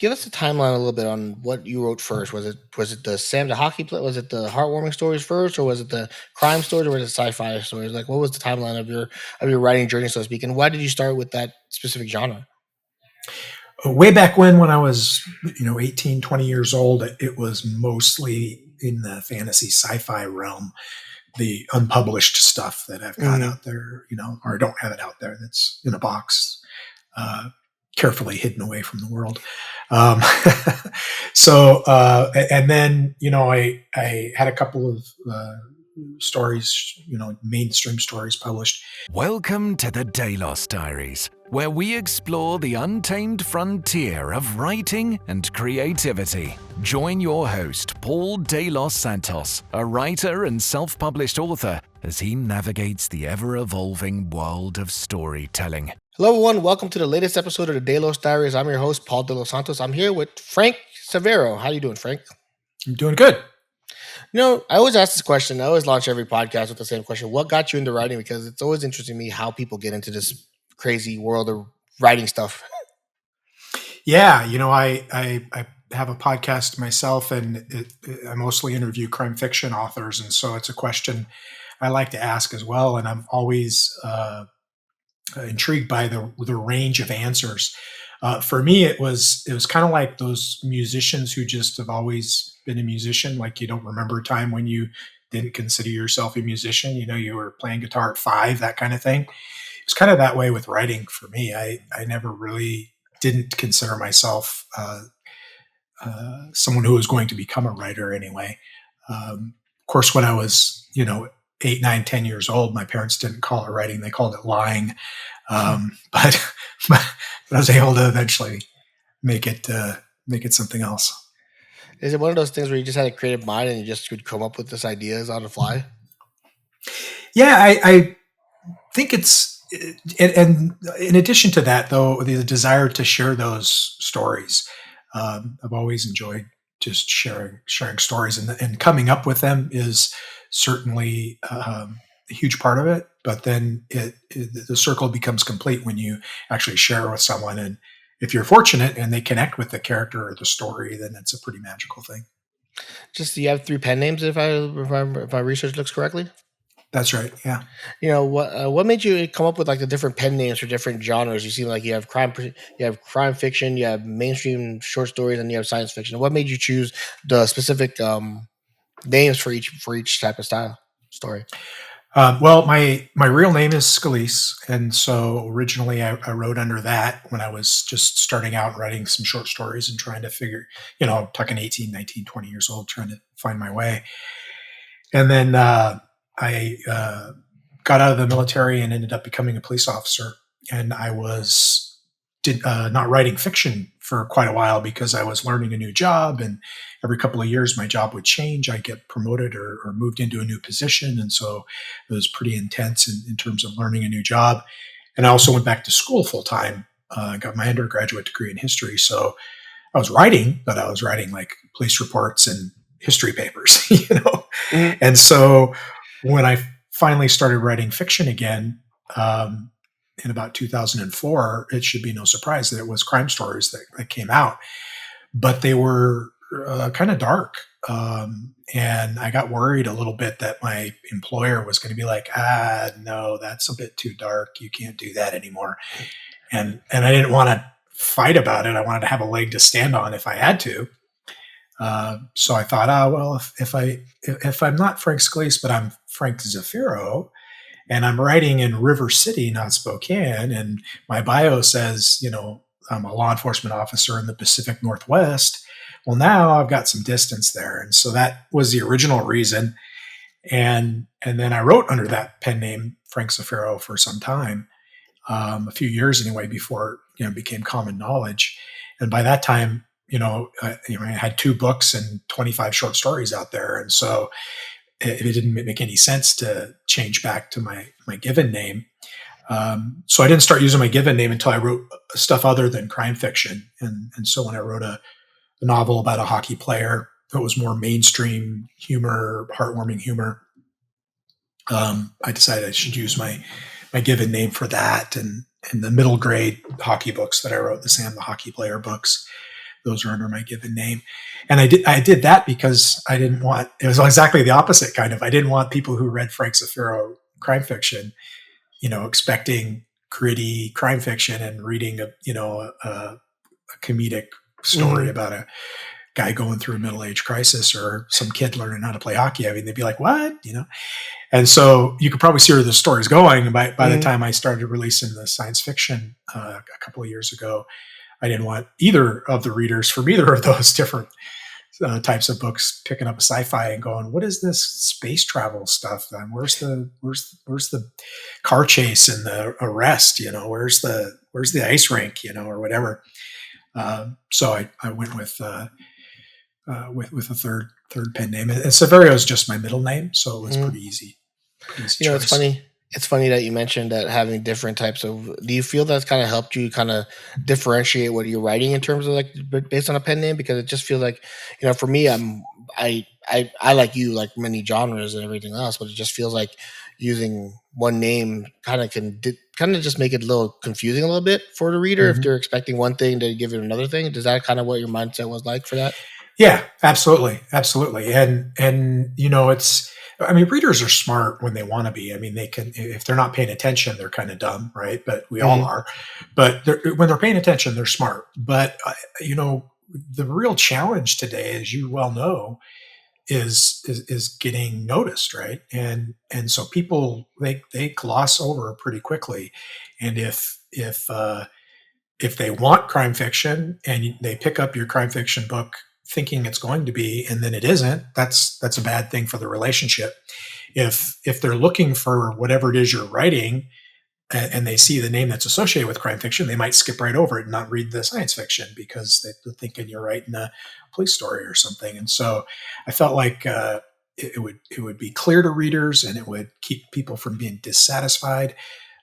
give us a timeline a little bit on what you wrote first. Was it the Sam the hockey play? Was it the heartwarming stories first, or was it the crime stories, or was it sci-fi stories? Like, what was the timeline of your writing journey, so to speak? And why did you start with that specific genre? Way back when I was, 18, 20 years old, it was mostly in the fantasy sci-fi realm, the unpublished stuff that I've got Hmm. out there, or I don't have it out there that's in a box, uh, carefully hidden away from the world. Um, and then, I had a couple of stories, mainstream stories published. Welcome to the Delos Diaries, where we explore the untamed frontier of writing and creativity. Join your host, Paul Delos Santos, a writer and self-published author, as he navigates the ever-evolving world of storytelling. Hello, everyone. Welcome to the latest episode of the Delos Diaries. I'm your host, Paul Delos Santos. I'm here with Frank Saverio. How you doing, Frank? I'm doing good. I always ask this question. I always launch every podcast with the same question. What got you into writing? Because it's always interesting to me how people get into this crazy world of writing stuff. Yeah, I have a podcast myself, and I mostly interview crime fiction authors, and so it's a question I like to ask as well. And I'm always intrigued by the range of answers. For me, it was kind of like those musicians who just have always been a musician. Like, you don't remember a time when you didn't consider yourself a musician. You were playing guitar at 5, that kind of thing. It's kind of that way with writing for me. I never really didn't consider myself someone who was going to become a writer anyway. Of course, when I was, 8, 9, 10 years old, my parents didn't call it writing; they called it lying. But, but I was able to eventually make it something else. Is it one of those things where you just had a creative mind and you just could come up with this ideas on the fly? Yeah, I think it's and in addition to that, though, the desire to share those stories. I've always enjoyed just sharing stories, and coming up with them is certainly a huge part of it. But then the circle becomes complete when you actually share with someone, and if you're fortunate and they connect with the character or the story, then it's a pretty magical thing. Just you have 3 pen names, if my research looks correctly. That's right. Yeah. What made you come up with like the different pen names for different genres? You seem like you have crime fiction, you have mainstream short stories, and you have science fiction. What made you choose the specific names for each type of style story? Well, my real name is Scalise, and so originally I wrote under that when I was just starting out writing some short stories and trying to figure, talking 18, 19, 20 years old, trying to find my way. And then I got out of the military and ended up becoming a police officer. And I was not writing fiction for quite a while because I was learning a new job, and every couple of years my job would change. I'd get promoted or moved into a new position, and so it was pretty intense in terms of learning a new job. And I also went back to school full time. Got my undergraduate degree in history, so I was writing, but I was writing like police reports and history papers, Mhm. And so when I finally started writing fiction again, in about 2004, it should be no surprise that it was crime stories that came out, but they were kind of dark. And I got worried a little bit that my employer was going to be like, no, that's a bit too dark. You can't do that anymore. And I didn't want to fight about it. I wanted to have a leg to stand on if I had to. So I thought, well, if I'm not Frank Scalise, but I'm Frank Zafiro, and I'm writing in River City, not Spokane, and my bio says, I'm a law enforcement officer in the Pacific Northwest. Well, now I've got some distance there, and so that was the original reason. And then I wrote under that pen name Frank Zafiro for some time, a few years anyway, before it became common knowledge. And by that time, I had 2 books and 25 short stories out there, and so it didn't make any sense to change back to my given name. So I didn't start using my given name until I wrote stuff other than crime fiction. And so when I wrote a novel about a hockey player that was more mainstream humor, heartwarming humor, I decided I should use my given name for that. And the middle grade hockey books that I wrote, the Sam the Hockey Player books, those are under my given name. And I did that because I didn't want, it was exactly the opposite kind of, I didn't want people who read Frank Zafiro crime fiction, expecting gritty crime fiction and reading a comedic story about a guy going through a middle-age crisis or some kid learning how to play hockey. I mean, they'd be like, what? And so you could probably see where the story's going. And by the time I started releasing the science fiction a couple of years ago, I didn't want either of the readers from either of those different types of books picking up a sci-fi and going, what is this space travel stuff? Then where's the car chase and the arrest? Where's the ice rink? Or whatever. So I went with a third pen name. And Saverio is just my middle name, so it was pretty easy. It's funny. It's funny that you mentioned that having different types of. Do you feel that's kind of helped you kind of differentiate what you're writing in terms of like based on a pen name? Because it just feels like, for me, I like you, like many genres and everything else, but it just feels like using one name kind of can kind of just make it a little confusing a little bit for the reader if they're expecting one thing to give it another thing. Does that kind of what your mindset was like for that? Yeah, absolutely. And readers are smart when they want to be. I mean, they can, if they're not paying attention, they're kind of dumb, right? But we all are. But when they're paying attention, they're smart. But, the real challenge today, as you well know, is getting noticed, right? And so people, they gloss over pretty quickly. And if they want crime fiction and they pick up your crime fiction book thinking it's going to be, and then it isn't, that's a bad thing for the relationship. If they're looking for whatever it is you're writing and they see the name that's associated with crime fiction, they might skip right over it and not read the science fiction because they're thinking you're writing a police story or something. And so I felt like it would be clear to readers and it would keep people from being dissatisfied.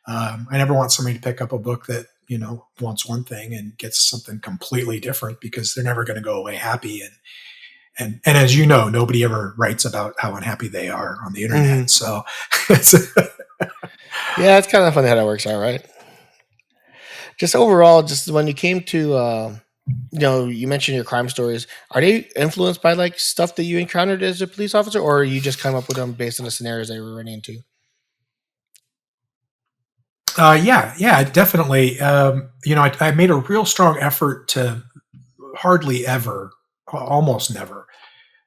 I never want somebody to pick up a book that wants one thing and gets something completely different because they're never going to go away happy. And as you know, nobody ever writes about how unhappy they are on the internet. So yeah, it's kind of funny how that works out, right? Just overall, just when you came to, you mentioned your crime stories. Are they influenced by like stuff that you encountered as a police officer, or you just come up with them based on the scenarios that you were running into? Yeah, definitely. I made a real strong effort to hardly ever, almost never,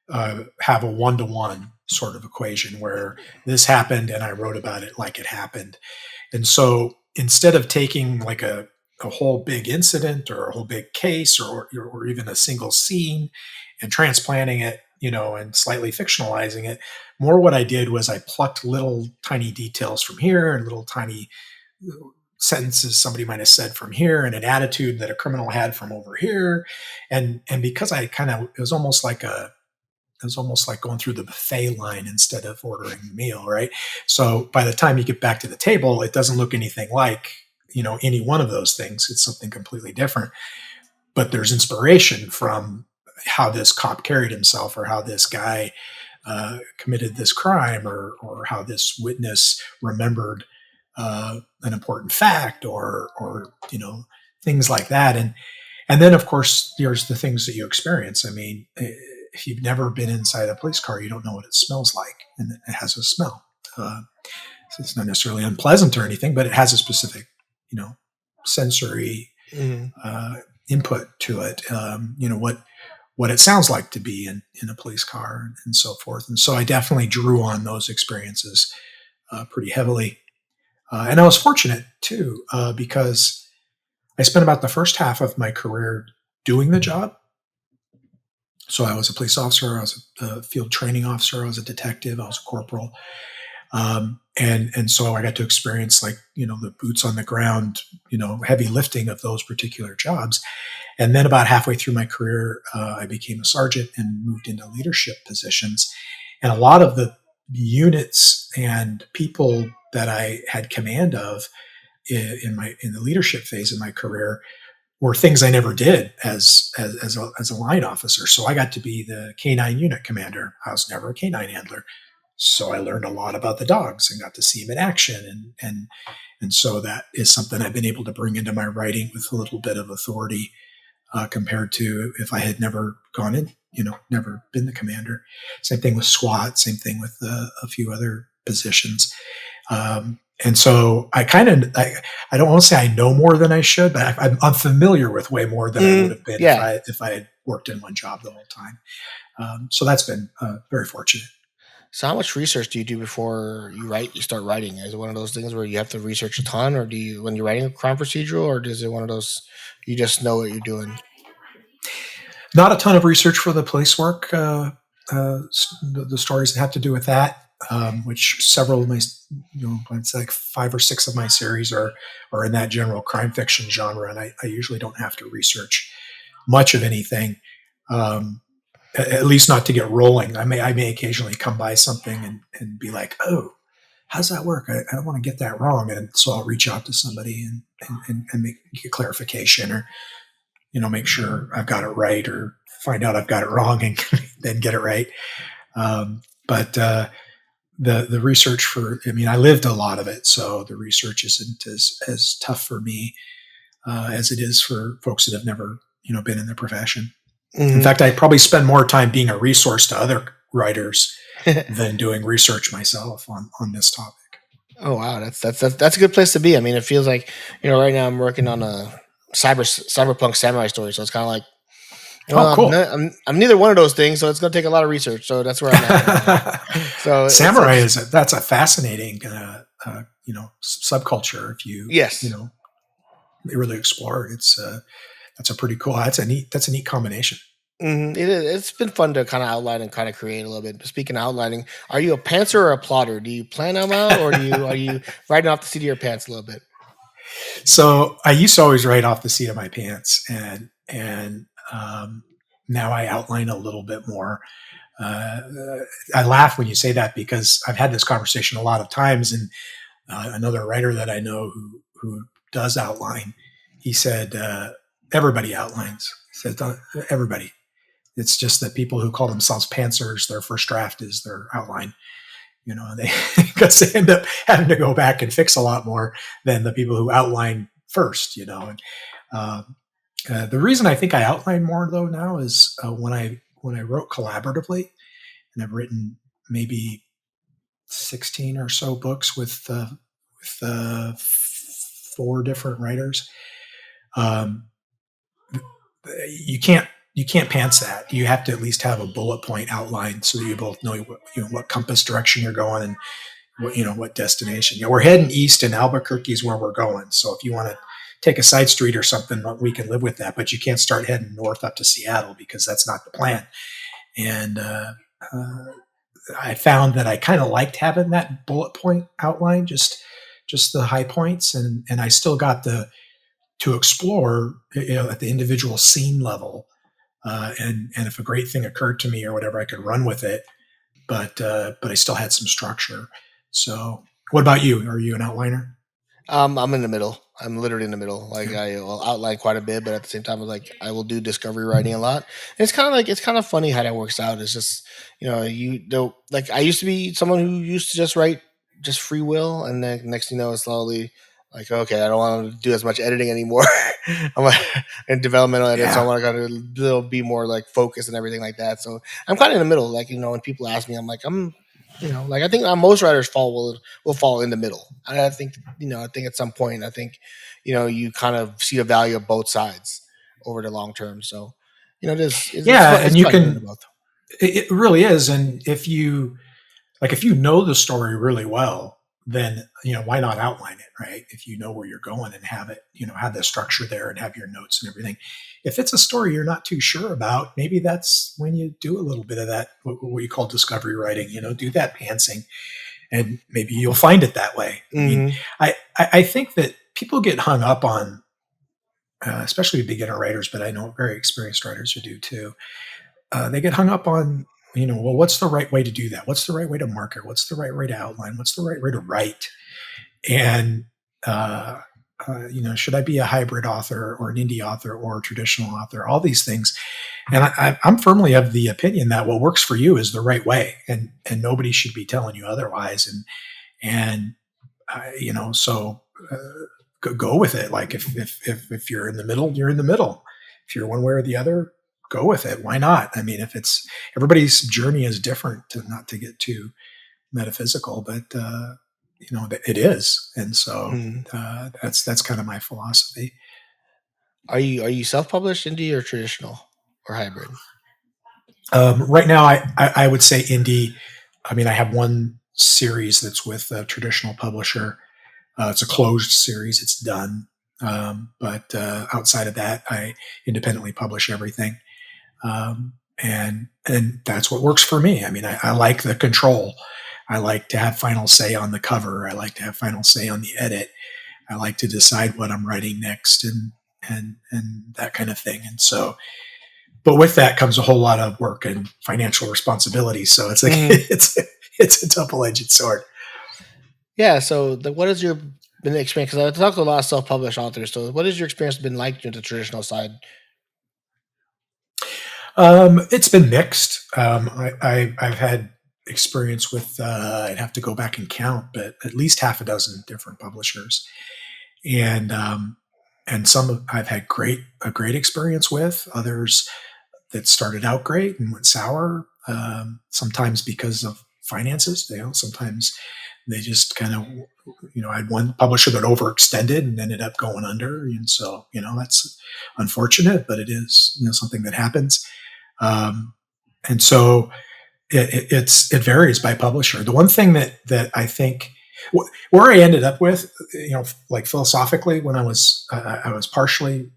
have a one-to-one sort of equation where this happened and I wrote about it like it happened. And so instead of taking like a whole big incident or a whole big case or even a single scene and transplanting it, and slightly fictionalizing it, more what I did was I plucked little tiny details from here and little tiny sentences somebody might have said from here and an attitude that a criminal had from over here. And because it was almost like going through the buffet line instead of ordering the meal, right? So by the time you get back to the table, it doesn't look anything like, any one of those things. It's something completely different. But there's inspiration from how this cop carried himself or how this guy committed this crime or how this witness remembered an important fact or things like that. And then of course there's the things that you experience. I mean, if you've never been inside a police car, you don't know what it smells like, and it has a smell. So it's not necessarily unpleasant or anything, but it has a specific, sensory input to it. What it sounds like to be in a police car and so forth. And so I definitely drew on those experiences pretty heavily. And I was fortunate too, because I spent about the first half of my career doing the job. So I was a police officer, I was a field training officer, I was a detective, I was a corporal. And so I got to experience the boots on the ground, heavy lifting of those particular jobs. And then about halfway through my career, I became a sergeant and moved into leadership positions. And a lot of the units and people that I had command of in the leadership phase of my career were things I never did as a line officer. So I got to be the K9 unit commander. I was never a K9 handler. So I learned a lot about the dogs and got to see them in action. And so that is something I've been able to bring into my writing with a little bit of authority compared to if I had never gone in, never been the commander. Same thing with SWAT. Same thing with a few other positions. And so I don't want to say I know more than I should, but I'm familiar with way more than I would have been Yeah. if I had worked in one job the whole time. So that's been very fortunate. So how much research do you do before you start writing? Is it one of those things where you have to research a ton, or do you when you're writing a crime procedural, or is it one of those you just know what you're doing? Not a ton of research for the police work. The stories that have to do with that, which several of my, it's like 5 or 6 of my series are in that general crime fiction genre, and I usually don't have to research much of anything, at least not to get rolling. I may occasionally come by something and be like, oh, how's that work? I don't want to get that wrong, and so I'll reach out to somebody and make a clarification, or make sure I've got it right, or find out I've got it wrong and then get it right. But the research I lived a lot of it, so the research isn't as tough for me as it is for folks that have never been in the profession. In fact, I probably spend more time being a resource to other writers than doing research myself on this topic. Oh wow, that's a good place to be. I mean, it feels like right now I'm working on a cyberpunk samurai story, so it's kind of like, Oh, cool. I'm neither one of those things, so it's going to take a lot of research. So that's where I'm at right now. So samurai that's a fascinating subculture. If you yes, really explore it, that's a pretty cool. That's a neat combination. It is. It's been fun to kind of outline and kind of create a little bit. But speaking of outlining, are you a pantser or a plotter? Do you plan them out, or are you riding off the seat of your pants a little bit? So I used to always write off the seat of my pants, and now I outline a little bit more. I laugh when you say that because I've had this conversation a lot of times, and another writer that I know who does outline, he said everybody outlines. He said everybody. It's just that people who call themselves pantsers, their first draft is their outline. Because they end up having to go back and fix a lot more than the people who outline first. And the reason I think I outline more though now is when I wrote collaboratively, and I've written maybe 16 or so books with 4 different writers. You can't pants that. You have to at least have a bullet point outline so you both know what compass direction you're going and what destination. We're heading east, and Albuquerque is where we're going. So if you want to take a side street or something, we can live with that. But you can't start heading north up to Seattle because that's not the plan. And I found that I kind of liked having that bullet point outline, just the high points, and I still got to explore at the individual scene level. And if a great thing occurred to me or whatever, I could run with it, but I still had some structure. So, what about you? Are you an outliner? I'm in the middle. I'm literally in the middle. Like Yeah. I will outline quite a bit, but at the same time, I will do discovery writing a lot. And it's kind of funny how that works out. It's just like I used to be someone who used to just write just free will, and then next thing you know, it's slowly like okay, I don't want to do as much editing anymore. I'm like in developmental edit, so I Yeah. want to be more like focused and everything like that. So I'm kind of in the middle. Like when people ask me, I'm like like I think most writers will fall in the middle. And I think I think at some point I think you kind of see the value of both sides over the long term. So it's Yeah, fun. and It's you fun doing can. both. It really is, and if you know the story really well, then why not outline it, right? If you know where you're going and have it, have the structure there and have your notes and everything. If it's a story you're not too sure about, maybe that's when you do a little bit of that, what you call discovery writing. Do that pantsing, and maybe you'll find it that way. I mean, Mm-hmm. I think that people get hung up on, especially beginner writers, but I know very experienced writers who do too. They get hung up on, well, what's the right way to do that? What's the right way to market? What's the right way to outline? What's the right way to write? And, should I be a hybrid author or an indie author or a traditional author? All these things. And I'm firmly of the opinion that what works for you is the right way, and nobody should be telling you otherwise. So go with it. Like if you're in the middle, you're in the middle. if you're one way or the other, go with it. Why not? I mean, if it's everybody's journey is different, to not to get too metaphysical, but it is, and so Mhm. that's kind of my philosophy. Are you self-published, indie, or traditional, or hybrid? Right now, I would say indie. I mean, I have one series that's with a traditional publisher. It's a closed series; it's done. But outside of that, I independently publish everything, and that's what works for me. I mean, I like the control. I like to have final say on the cover. I like to have final say on the edit. I like to decide what I'm writing next, and that kind of thing. And so, but with that comes a whole lot of work and financial responsibility. So it's like Mhm. it's a double-edged sword. Yeah. So, what has your been experience? Because I talked to a lot of self-published authors. So, what has your experience been like with the traditional side? It's been mixed. I've had experience with I'd have to go back and count, but at least half a dozen different publishers, and I've had a great experience with. Others that started out great and went sour. Sometimes because of finances, sometimes they just kind of, I had one publisher that overextended and ended up going under, and so that's unfortunate, but it is something that happens. Um, and so it varies by publisher. The one thing that I think where I ended up with, like philosophically, when I was partially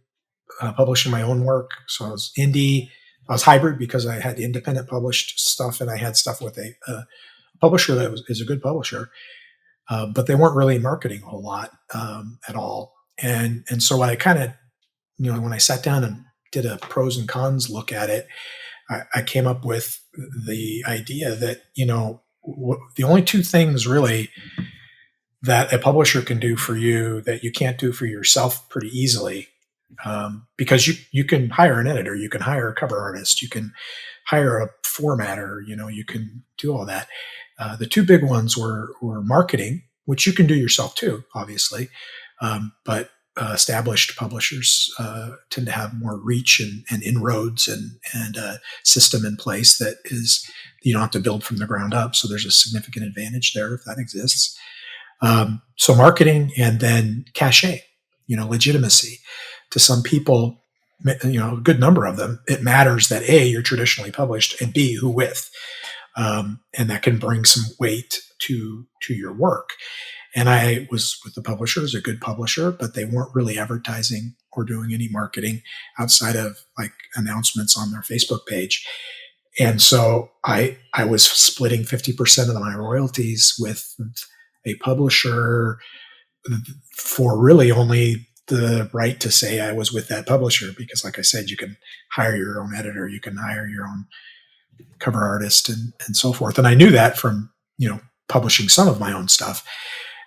publishing my own work, so I was indie. I was hybrid because I had independent published stuff and I had stuff with a publisher that is a good publisher, but they weren't really marketing a whole lot at all. And so I kind of, when I sat down and did a pros and cons look at it, I came up with the idea that the only two things really that a publisher can do for you that you can't do for yourself pretty easily, because you can hire an editor, you can hire a cover artist, you can hire a formatter, you can do all that. The two big ones were marketing, which you can do yourself too, obviously, but established publishers tend to have more reach and inroads and a system in place that is you don't have to build from the ground up. So there's a significant advantage there if that exists. So marketing, and then cachet, legitimacy. To some people, a good number of them, it matters that A, you're traditionally published, and B, who with, and that can bring some weight to your work. And I was with the publisher, as a good publisher, but they weren't really advertising or doing any marketing outside of like announcements on their Facebook page. And so I was splitting 50% of my royalties with a publisher for really only the right to say I was with that publisher, because like I said, you can hire your own editor, you can hire your own cover artist, and so forth. And I knew that from publishing some of my own stuff.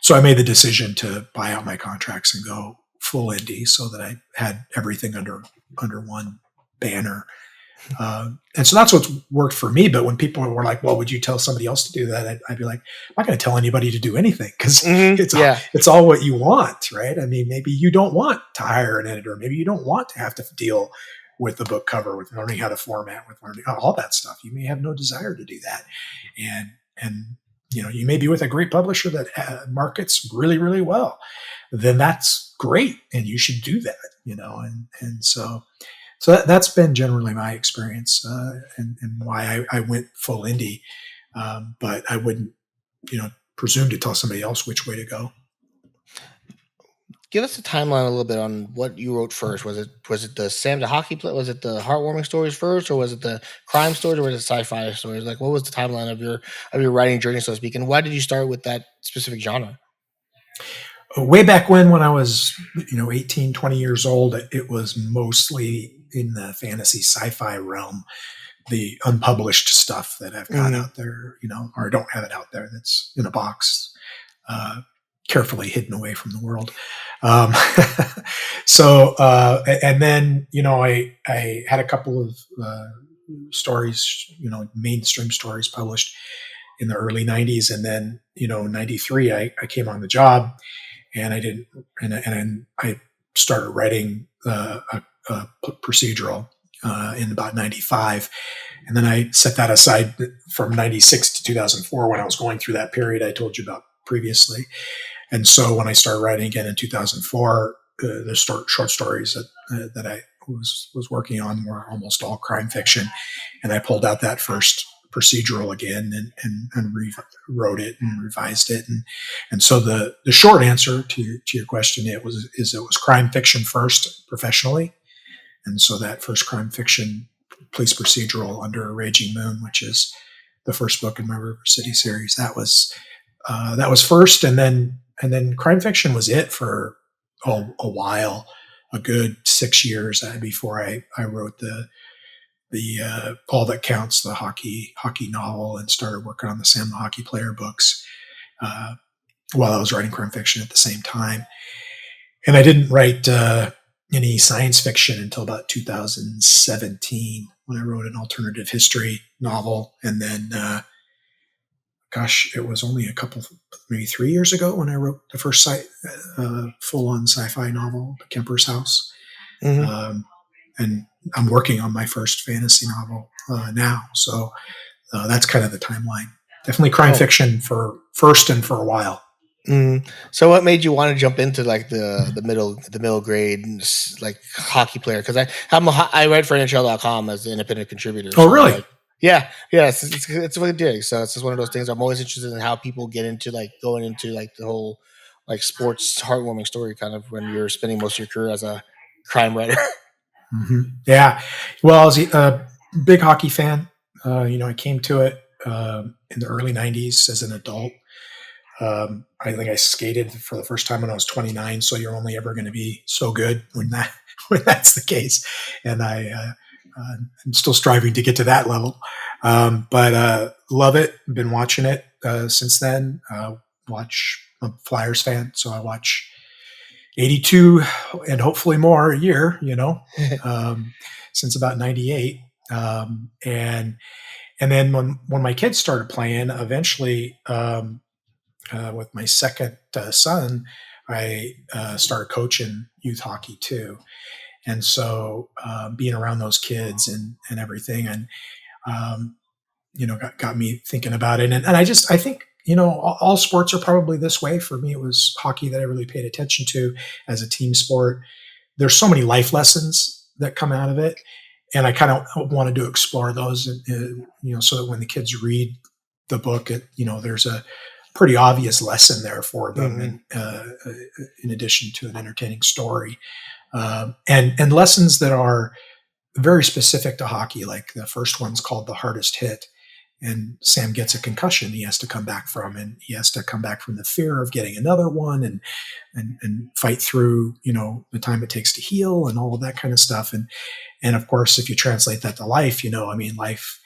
So I made the decision to buy out my contracts and go full indie, so that I had everything under one banner. And so that's what's worked for me. But when people were like, well, would you tell somebody else to do that? I'd be like, I'm not going to tell anybody to do anything, because Mhm. Yeah. it's all what you want, right? I mean, maybe you don't want to hire an editor. Maybe you don't want to have to deal with the book cover, with learning how to format, with learning all that stuff. You may have no desire to do that. And you may be with a great publisher that markets really, really well. Then that's great. And you should do that, and so that's been generally my experience, and why I went full indie. But I wouldn't, presume to tell somebody else which way to go. Give us a timeline a little bit on what you wrote first. Was it the Sam the hockey play? Was it the heartwarming stories first, or was it the crime stories, or was it sci-fi stories? Like, what was the timeline of your writing journey, so to speak, and why did you start with that specific genre? Way back when I was, 18, 20 years old, it was mostly in the fantasy sci-fi realm, the unpublished stuff that I've got Hmm. out there, or don't have it out there, that's in a box, uh, carefully hidden away from the world. Um, and then, I had a couple of stories, mainstream stories published in the early 90s. And then, 93, I came on the job, and I didn't, and I started writing procedural in about 95. And then I set that aside from 96 to 2004 when I was going through that period I told you about previously. And so when I started writing again in 2004, the short stories that I was working on were almost all crime fiction. And I pulled out that first procedural again and rewrote it and revised it. And so the short answer to your question, it was crime fiction first professionally. And so that first crime fiction police procedural, Under a Raging Moon, which is the first book in my River City series, that was first. And then crime fiction was it for a while, a good 6 years before I wrote the All That Counts, the hockey novel, and started working on the Sam the Hockey Player books while I was writing crime fiction at the same time. And I didn't write any science fiction until about 2017 when I wrote an alternative history novel. And then, it was only maybe 3 years ago when I wrote the first full-on sci-fi novel, The Kemper's House. Mm-hmm. And I'm working on my first fantasy novel now. So that's kind of the timeline. Definitely crime fiction for first and for a while. Mm. So what made you want to jump into like the middle grade like hockey player? Because I write for NHL.com as an independent contributor. Oh, really? Like, yeah. It's what I dig. So it's just one of those things. I'm always interested in how people get into like going into like the whole like sports heartwarming story kind of when you're spending most of your career as a crime writer. Mm-hmm. Yeah. Well, I was a big hockey fan. I came to it in the early 90s as an adult. I think I skated for the first time when I was 29. So you're only ever going to be so good when that's the case. And I'm still striving to get to that level. But love it. Been watching it since then. I'm a Flyers fan, so I watch 82 and hopefully more a year, since about 98. And then when my kids started playing, eventually, with my second son, I started coaching youth hockey too. And so being around those kids and everything, and got me thinking about it. And I think all sports are probably this way. For me, it was hockey that I really paid attention to as a team sport. There's so many life lessons that come out of it, and I kind of wanted to explore those, so that when the kids read the book, there's a pretty obvious lesson there for them, mm-hmm. In addition to an entertaining story, and lessons that are very specific to hockey. Like the first one's called The Hardest Hit, and Sam gets a concussion he has to come back from, and he has to come back from the fear of getting another one and fight through, the time it takes to heal and all of that kind of stuff. And of course, if you translate that to life, life,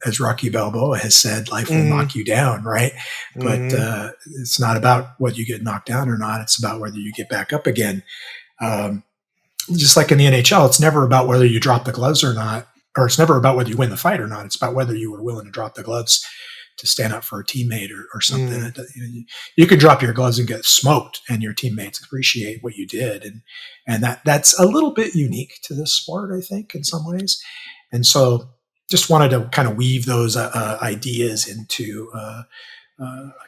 as Rocky Balboa has said, life will knock you down, right? Mm-hmm. But it's not about whether you get knocked down or not. It's about whether you get back up again. Just like in the NHL, it's never about whether you drop the gloves or not, or it's never about whether you win the fight or not. It's about whether you were willing to drop the gloves to stand up for a teammate or something. Mm. You could drop your gloves and get smoked, and your teammates appreciate what you did. And that's a little bit unique to this sport, I think, in some ways. And so just wanted to kind of weave those ideas into a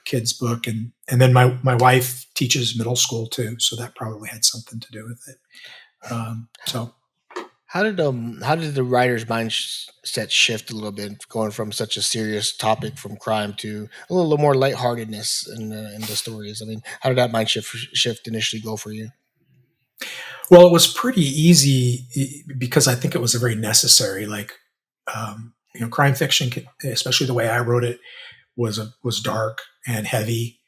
kid's book. And then my wife teaches middle school too, so that probably had something to do with it. So how did the writer's mindset shift a little bit, going from such a serious topic from crime to a little more lightheartedness in the stories? I mean, how did that mind shift initially go for you? Well, it was pretty easy because I think it was a very necessary, like, crime fiction, especially the way I wrote it, was dark and heavy,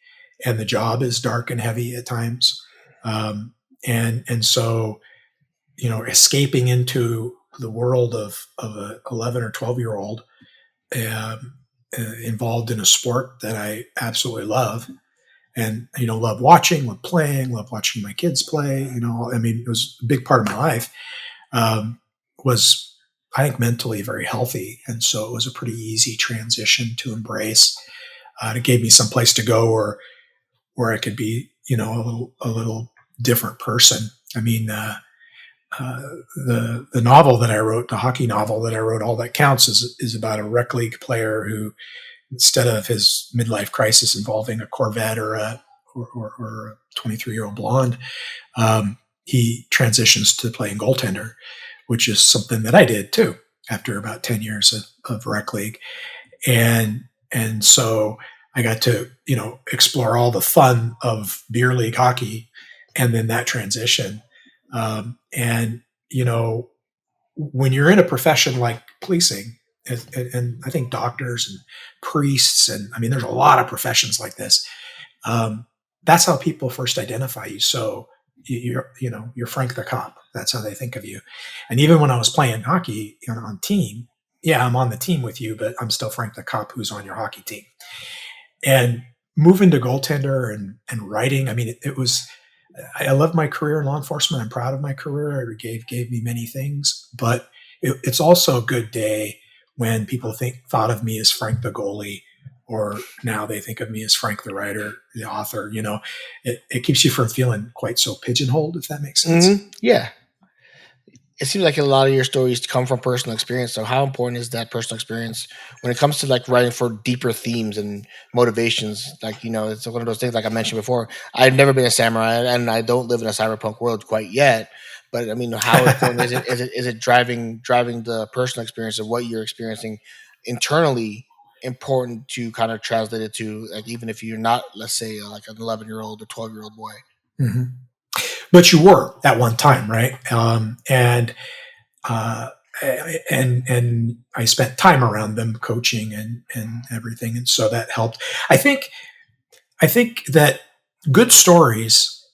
and the job is dark and heavy at times. And so, escaping into the world of a 11 or 12-year-old involved in a sport that I absolutely love, and, love watching, love playing, love watching my kids play, it was a big part of my life, was, I think, mentally very healthy. And so it was a pretty easy transition to embrace. It gave me some place to go where I could be, a little different person. I mean, the novel that I wrote, the hockey novel that I wrote, All That Counts, is about a rec league player who, instead of his midlife crisis involving a Corvette or a 23-year-old blonde, he transitions to playing goaltender, which is something that I did too after about 10 years of rec league. And so I got to, explore all the fun of beer league hockey and then that transition. And, when you're in a profession like policing, and I think doctors and priests, and I mean, there's a lot of professions like this. That's how people first identify you. So you're Frank the cop. That's how they think of you. And even when I was playing hockey on team, yeah, I'm on the team with you, but I'm still Frank the cop who's on your hockey team. And moving to goaltender and writing, I mean, it was, I love my career in law enforcement. I'm proud of my career. It gave me many things, but it's also a good day when people thought of me as Frank the goalie, or now they think of me as Frank the writer, the author. It keeps you from feeling quite so pigeonholed, if that makes sense. Mm-hmm. Yeah. It seems like a lot of your stories come from personal experience. So how important is that personal experience when it comes to like writing for deeper themes and motivations? Like, it's one of those things, like I mentioned before, I've never been a samurai and I don't live in a cyberpunk world quite yet. But I mean, how important is it driving the personal experience of what you're experiencing internally important to kind of translate it to, like, even if you're not, let's say, like an 11-year-old or 12-year-old boy. Mm-hmm. But you were at one time, right? And I spent time around them coaching and everything. And so that helped. I think that good stories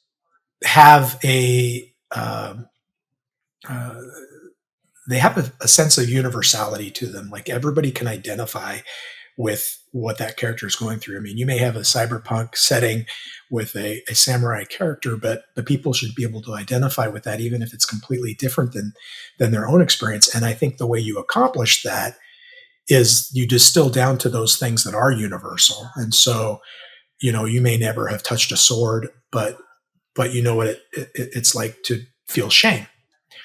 have they have a sense of universality to them. Like everybody can identify with what that character is going through. I mean, you may have a cyberpunk setting with a samurai character, but the people should be able to identify with that, even if it's completely different than their own experience. And I think the way you accomplish that is you distill down to those things that are universal. And so, you may never have touched a sword, but you know what it's like to feel shame,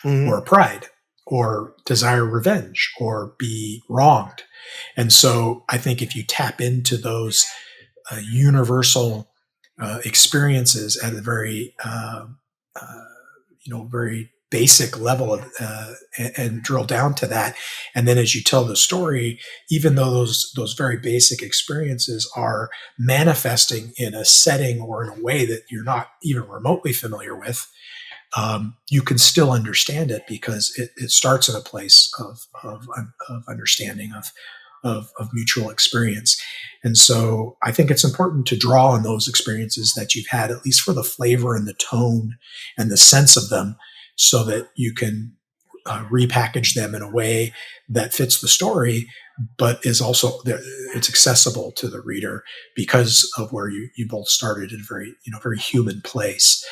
Mm-hmm. or pride, or desire revenge, or be wronged. And so I think if you tap into those universal experiences at a very, very basic level of, and drill down to that, and then as you tell the story, even though those very basic experiences are manifesting in a setting or in a way that you're not even remotely familiar with, you can still understand it because it starts in a place of understanding, of mutual experience. And so I think it's important to draw on those experiences that you've had, at least for the flavor and the tone and the sense of them, so that you can repackage them in a way that fits the story, but is also, it's accessible to the reader because of where you both started at a very human place.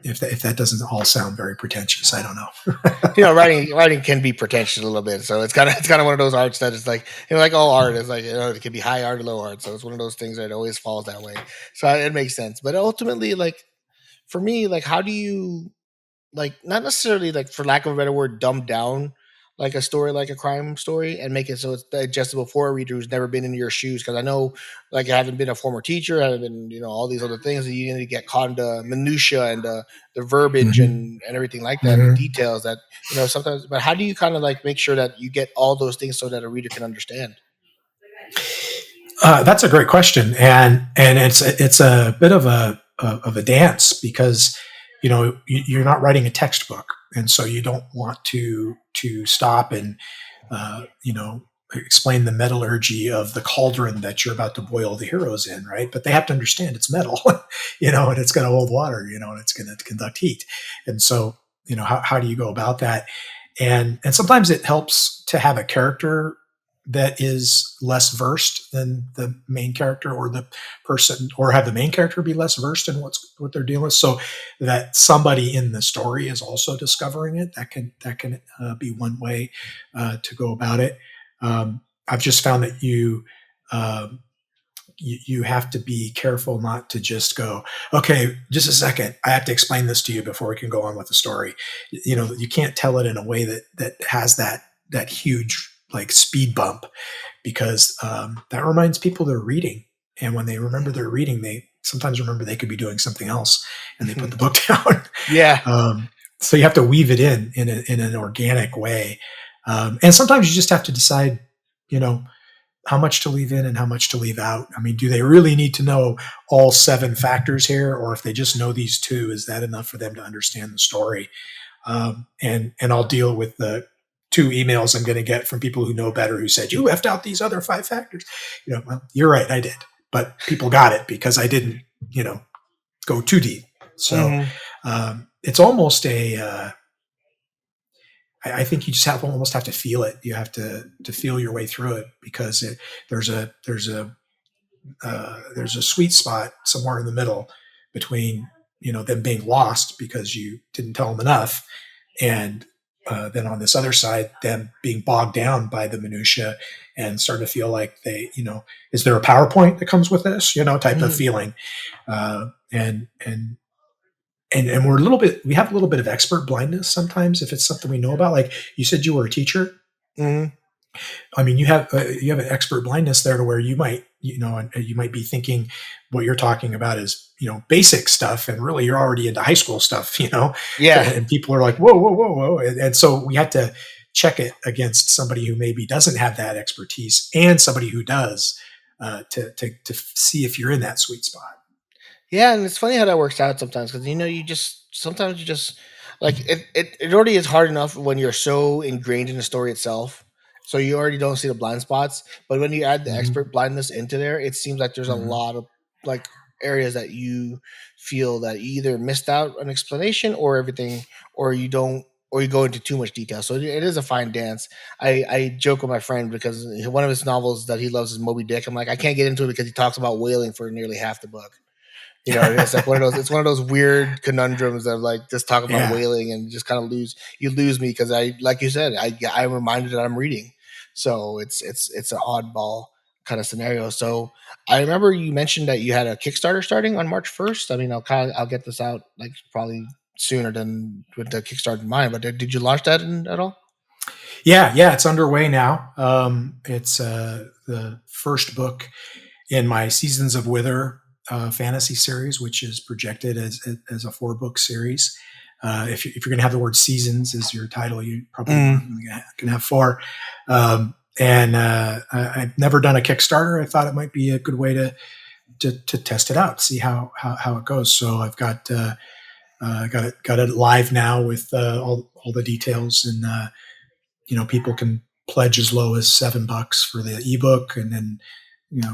If that doesn't all sound very pretentious, I don't know. Writing can be pretentious a little bit, so it's kind of one of those arts that is like, like all art is like, it can be high art or low art, so it's one of those things that always falls that way. So it makes sense, but ultimately, like for me, like how do you, like, not necessarily, like, for lack of a better word, dumb down like a story, like a crime story, and make it so it's digestible for a reader who's never been in your shoes? Because I know, like, I haven't been a former teacher, I haven't been, all these other things that you need to get caught in the minutia and the verbiage Mm-hmm. and everything like that, and the Mm-hmm. details that, sometimes. But how do you kind of like make sure that you get all those things so that a reader can understand? That's a great question, and it's a bit of a dance, because you're not writing a textbook, and so you don't want to stop and explain the metallurgy of the cauldron that you're about to boil the heroes in, right? But they have to understand it's metal, and it's going to hold water, and it's going to conduct heat, and so how do you go about that? And sometimes it helps to have a character that is less versed than the main character, or the person, or have the main character be less versed in what they're dealing with, so that somebody in the story is also discovering it. That can be one way to go about it. I've just found that you you have to be careful not to just go, okay, just a second, I have to explain this to you before we can go on with the story. You can't tell it in a way that has that huge like speed bump, because that reminds people they're reading, and when they remember they're reading, they sometimes remember they could be doing something else, and they put the book down. Yeah. So you have to weave it in an organic way, and sometimes you just have to decide, you know, how much to leave in and how much to leave out. I mean, do they really need to know all 7 factors here, or if they just know these 2, is that enough for them to understand the story? And I'll deal with the 2 emails I'm going to get from people who know better, who said, you left out these other 5 factors. Well, you're right, I did, but people got it because I didn't, go too deep. So Mhm. it's almost I think you just almost have to feel it. You have to feel your way through it, because there's a sweet spot somewhere in the middle between them being lost because you didn't tell them enough, and then on this other side, them being bogged down by the minutia and starting to feel like is there a PowerPoint that comes with this, type of Mhm. feeling, and we have a little bit of expert blindness sometimes if it's something we know about. Like you said, you were a teacher. Mhm. I mean, you have an expert blindness there to where you might you might be thinking what you're talking about is basic stuff, and really you're already into high school stuff, Yeah. and people are like, whoa, whoa, whoa, whoa, and so we have to check it against somebody who maybe doesn't have that expertise and somebody who does, to see if you're in that sweet spot. Yeah, and it's funny how that works out sometimes because you just like it already is hard enough when you're so ingrained in the story itself. So you already don't see the blind spots. But when you add the Hmm. expert blindness into there, it seems like there's a Hmm. lot of like areas that you feel that you either missed out an explanation or everything, or you don't or you go into too much detail. So it is a fine dance. I joke with my friend because one of his novels that he loves is Moby Dick. I'm like, I can't get into it because he talks about whaling for nearly half the book. It's like one of those weird conundrums of like just talking about Yeah. whaling and just kind of you lose me because I like you said I'm reminded that I'm reading, so it's an oddball kind of scenario. So I remember you mentioned that you had a Kickstarter starting on March 1st. I mean, I'll get this out like probably sooner than with the Kickstarter in mind. But did you launch that at all? Yeah, it's underway now. It's the first book in my Seasons of Wither fantasy series, which is projected as a 4-book series. If you're going to have the word seasons as your title, you probably Mm, going to have 4. And I've never done a Kickstarter. I thought it might be a good way to test it out, see how it goes. So I've got it live now with all the details, and people can pledge as low as $7 for the ebook, and then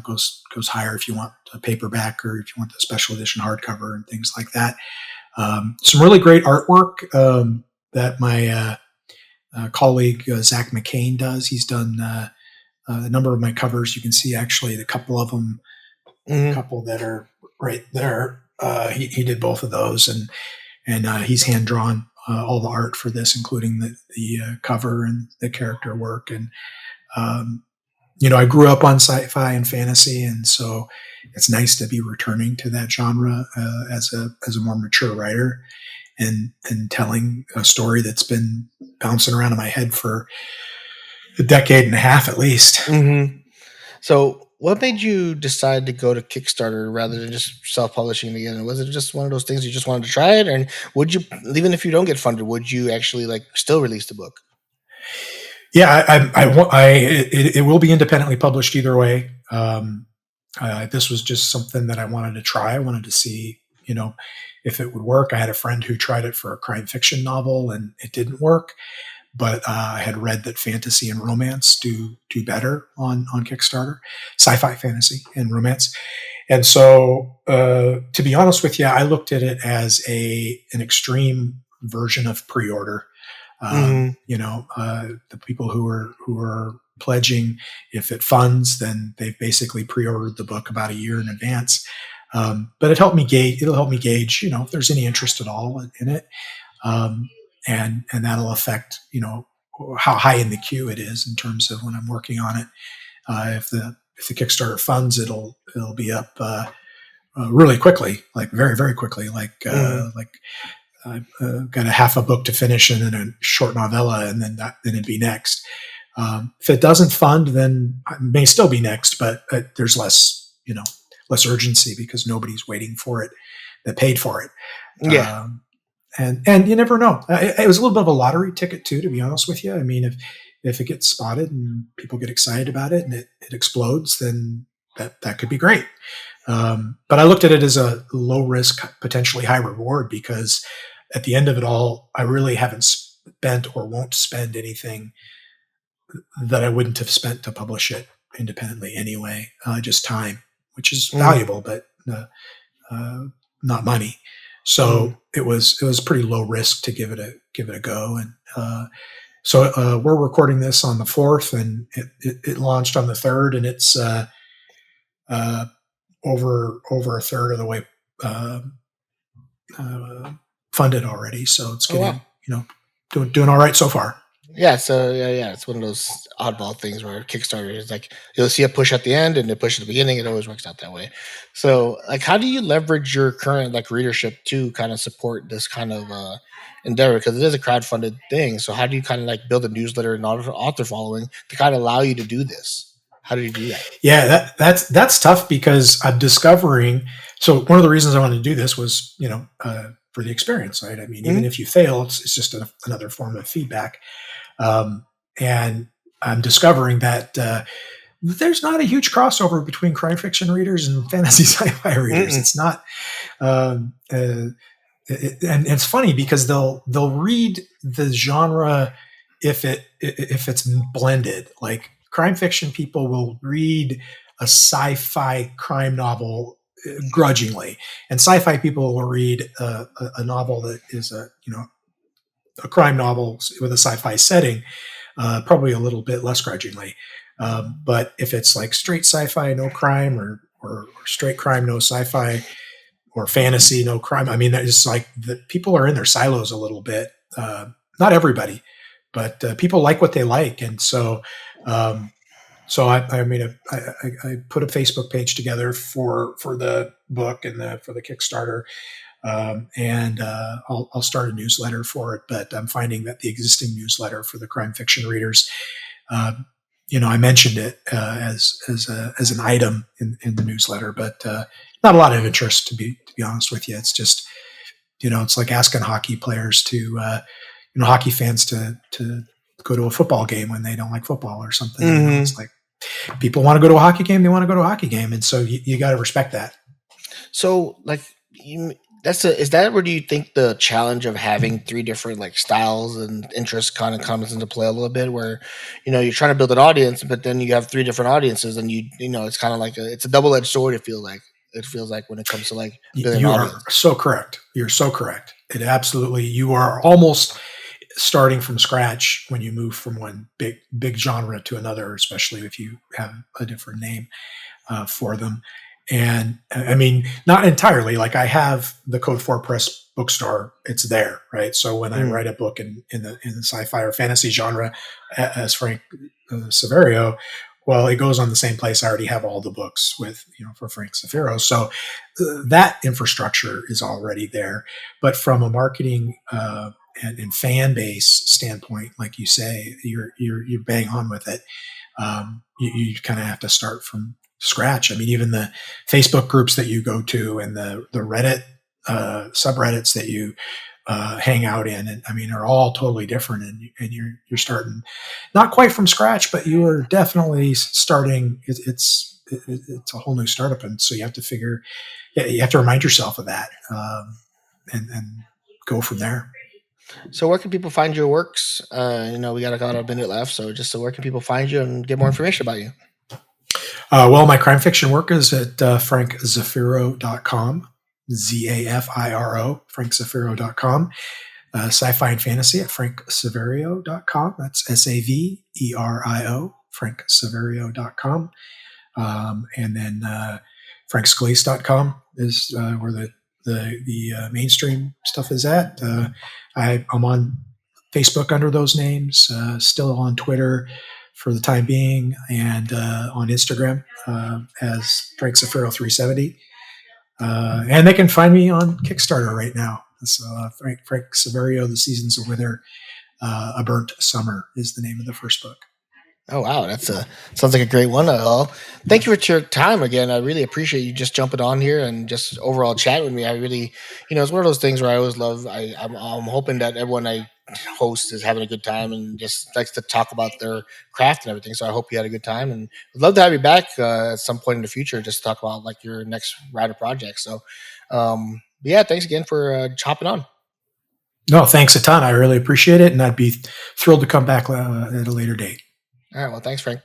goes higher if you want a paperback or if you want the special edition hardcover and things like that. Some really great artwork that my colleague Zach McCain does. He's done a number of my covers. You can see actually the couple of them, the mm, couple that are right there. He did both of those, and he's hand drawn all the art for this, including the cover and the character work. And um, I grew up on sci-fi and fantasy, and so it's nice to be returning to that genre as a more mature writer, and telling a story that's been bouncing around in my head for a decade and a half at least. mm-hmm. So, what made you decide to go to Kickstarter rather than just self-publishing it again? Was it just one of those things you just wanted to try it, and would you, even if you don't get funded, would you actually like still release the book? Yeah, it will be independently published either way. This was just something that I wanted to try. I wanted to see, if it would work. I had a friend who tried it for a crime fiction novel, and it didn't work. But I had read that fantasy and romance do better on Kickstarter, sci-fi, fantasy, and romance. And so, to be honest with you, I looked at it as an extreme version of pre-order. Mm-hmm. The people who are pledging, if it funds, then they've basically pre-ordered the book about a year in advance. But it'll help me gauge, if there's any interest at all in it, um, and that'll affect, how high in the queue it is in terms of when I'm working on it. If if the Kickstarter funds, it'll be up really quickly, like very, very quickly. Like I've got a half a book to finish and then a short novella, and then it'd be next. If it doesn't fund, then it may still be next, but there's less urgency because nobody's waiting for it that paid for it. Yeah. And you never know. It was a little bit of a lottery ticket too, to be honest with you. I mean, if it gets spotted and people get excited about it and it explodes, then that could be great. But I looked at it as a low risk, potentially high reward, because at the end of it all, I really haven't spent or won't spend anything that I wouldn't have spent to publish it independently anyway. Just time, which is valuable, but not money. So it was pretty low risk to give it a go. And so we're recording this on the 4th, and it launched on the 3rd, and it's over a third of the way funded already. So it's getting doing all right so far. Yeah, so yeah, it's one of those oddball things where Kickstarter is like you'll see a push at the end and a push at the beginning. It always works out that way. So, like, how do you leverage your current like readership to kind of support this kind of endeavor? Because it is a crowdfunded thing. So, how do you kind of like build a newsletter and author following to kind of allow you to do this? How do you do that? Yeah, that's tough because I'm discovering. So one of the reasons I wanted to do this was, for the experience, right? I mean, even if you fail, it's just another form of feedback. And I'm discovering that there's not a huge crossover between crime fiction readers and fantasy sci-fi readers. It's not, and it's funny because they'll read the genre if it's blended. Like crime fiction people will read a sci-fi crime novel grudgingly, and sci-fi people will read a novel that is a crime novel with a sci-fi setting, probably a little bit less grudgingly. But if it's like straight sci-fi, no crime, or straight crime, no sci-fi, or fantasy, no crime, I mean, it's like the people are in their silos a little bit. Not everybody, but people like what they like, and so. So I put a Facebook page together for the book and for the Kickstarter, and I'll start a newsletter for it. But I'm finding that the existing newsletter for the crime fiction readers, I mentioned it as an item in the newsletter, but not a lot of interest to be honest with you. It's just it's like asking hockey players hockey fans to go to a football game when they don't like football or something. It's like people want to go to a hockey game, they want to go to a hockey game, and so you got to respect that. So, like, is that where do you think the challenge of having 3 different like styles and interests kind of comes into play a little bit? Where you're trying to build an audience, but then you have 3 different audiences, and it's kind of like it's a double-edged sword. It feels like when it comes to like building you an are audience. so correct. You're so correct. It absolutely. You are almost starting from scratch when you move from one big genre to another, especially if you have a different name for them. And I mean, not entirely. Like I have the Code 4 Press bookstore; it's there, right? So when I write a book in the sci-fi or fantasy genre, as Frank Saverio, well, it goes on the same place. I already have all the books with for Frank Zafiro, so that infrastructure is already there. But from a marketing and fan base standpoint, like you say, you're bang on with it. You kind of have to start from scratch. I mean, even the Facebook groups that you go to and the Reddit subreddits that you hang out in, and I mean, are all totally different. And you're starting not quite from scratch, but you are definitely starting. It's a whole new startup, and so you have to remind yourself of that, and go from there. So where can people find your works? We got about a minute left, so where can people find you and get more information about you? Well, my crime fiction work is at frankzafiro.com, Zafiro, frankzafiro.com. Sci-fi and fantasy at franksaverio.com. That's Saverio, franksaverio.com. And then frankscalise.com is where the mainstream stuff is at. I'm on Facebook under those names, still on Twitter for the time being, and on Instagram as Frank Saverio 370. And they can find me on Kickstarter right now. So Frank Saverio, The Seasons of Wither, A Burnt Summer is the name of the first book. Oh wow, sounds like a great one. Thank you for your time again. I really appreciate you just jumping on here and just overall chat with me. I really, it's one of those things where I always love. I'm hoping that everyone I host is having a good time and just likes to talk about their craft and everything. So I hope you had a good time, and I'd love to have you back at some point in the future just to talk about like your next writer project. So, yeah, thanks again for chopping on. No, thanks a ton. I really appreciate it, and I'd be thrilled to come back at a later date. All right, well, thanks, Frank.